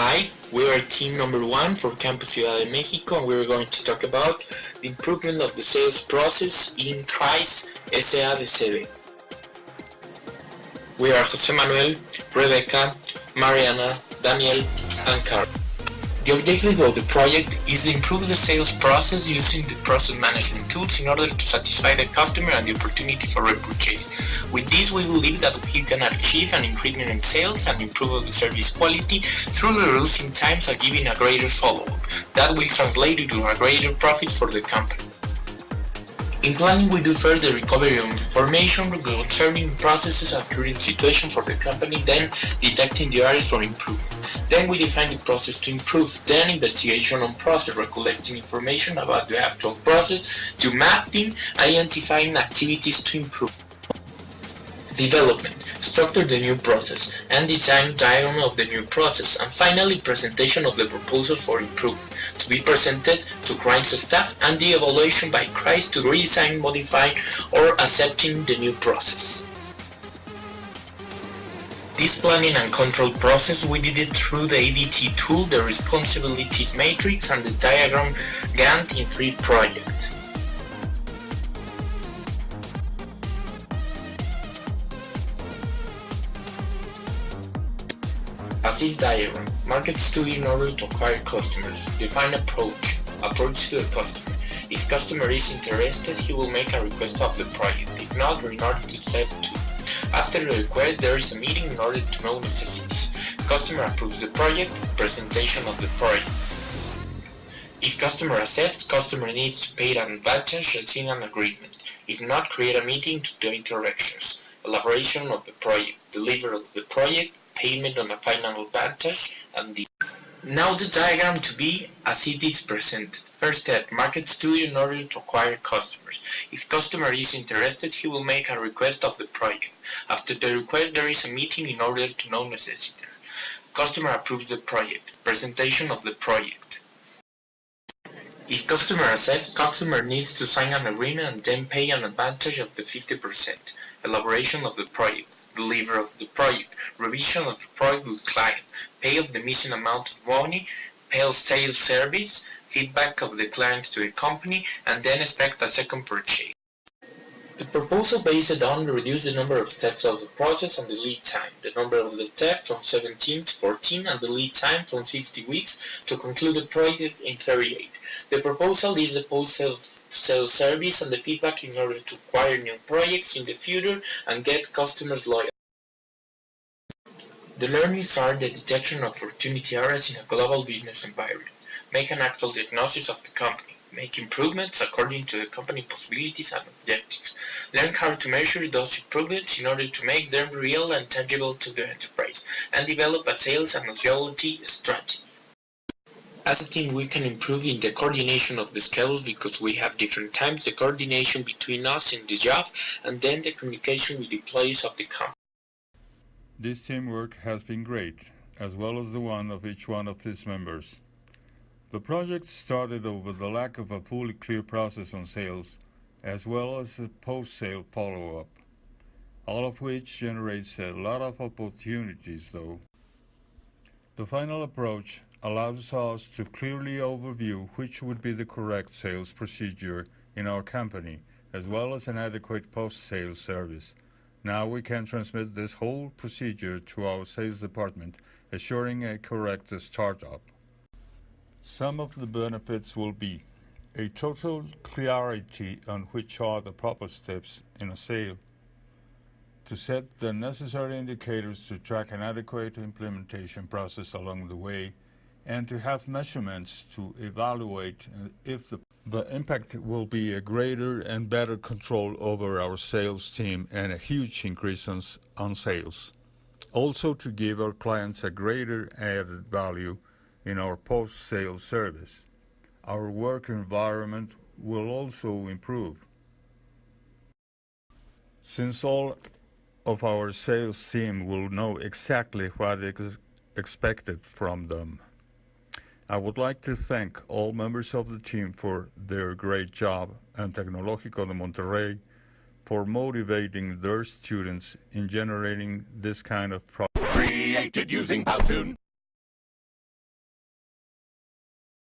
Hi, we are team number 1 for Campus Ciudad de Mexico, and we are going to talk about the improvement of the sales process in Christ SADCB. We are Jose Manuel, Rebecca, Mariana, Daniel, and Carl. The objective of the project is to improve the sales process using the process management tools in order to satisfy the customer and the opportunity for repurchase. With this, we believe that we can achieve an increment in sales and improve the service quality through reducing times and giving a greater follow-up. That will translate into a greater profits for the company. In planning, we do further recovery of information concerning processes and current situation for the company, then detecting the areas for improvement. Then we define the process to improve, then investigation on process, recollecting information about the actual process, to mapping, identifying activities to improve. Development, structure the new process, and design diagram of the new process, and finally presentation of the proposal for improvement, to be presented to Christ staff, and the evaluation by Christ to redesign, modify, or accepting the new process. This planning and control process, we did it through the ADT tool, the responsibilities matrix, and the diagram Gantt in 3 projects. Assist diagram, market study in order to acquire customers, define approach to the customer. If customer is interested, he will make a request of the project, if not, in order to set to. After the request, there is a meeting in order to know necessities. Customer approves the project, presentation of the project. If customer accepts, customer needs to pay an advantage and sign an agreement. If not, create a meeting to do corrections. Elaboration of the project, delivery of the project, payment on a final advantage, and the. Now the diagram to be as it is presented. First step, market study in order to acquire customers. If customer is interested, he will make a request of the project. After the request, there is a meeting in order to know necessity. Customer approves the project. Presentation of the project. If customer accepts, customer needs to sign an agreement and then pay an advantage of the 50%. Elaboration of the project. Delivery of the project, revision of the project with client, pay of the missing amount of money, pay sales service, feedback of the client to the company, and then expect a second purchase. The proposal based on reduce the number of steps of the process and the lead time, the number of the steps from 17 to 14 and the lead time from 60 weeks to conclude the project in 38. The proposal is the post-sales service and the feedback in order to acquire new projects in the future and get customers loyal. The learnings are the detection of opportunity areas in a global business environment, make an actual diagnosis of the company, make improvements according to the company possibilities and objectives, learn how to measure those improvements in order to make them real and tangible to the enterprise, and develop a sales and loyalty strategy. As a team, we can improve in the coordination of the schedules because we have different times, the coordination between us in the job, and then the communication with the employees of the company. This teamwork has been great, as well as the one of each one of its members. The project started over the lack of a fully clear process on sales, as well as a post-sale follow-up, all of which generates a lot of opportunities though. The final approach allows us to clearly overview which would be the correct sales procedure in our company, as well as an adequate post-sale service. Now we can transmit this whole procedure to our sales department, assuring a correct startup. Some of the benefits will be a total clarity on which are the proper steps in a sale, to set the necessary indicators to track an adequate implementation process along the way, and to have measurements to evaluate if the impact will be a greater and better control over our sales team and a huge increase on sales. Also to give our clients a greater added value in our post-sale service. Our work environment will also improve. Since all of our sales team will know exactly what is expected from them. I would like to thank all members of the team for their great job and Tecnológico de Monterrey for motivating their students in generating this kind of product. Created using Powtoon.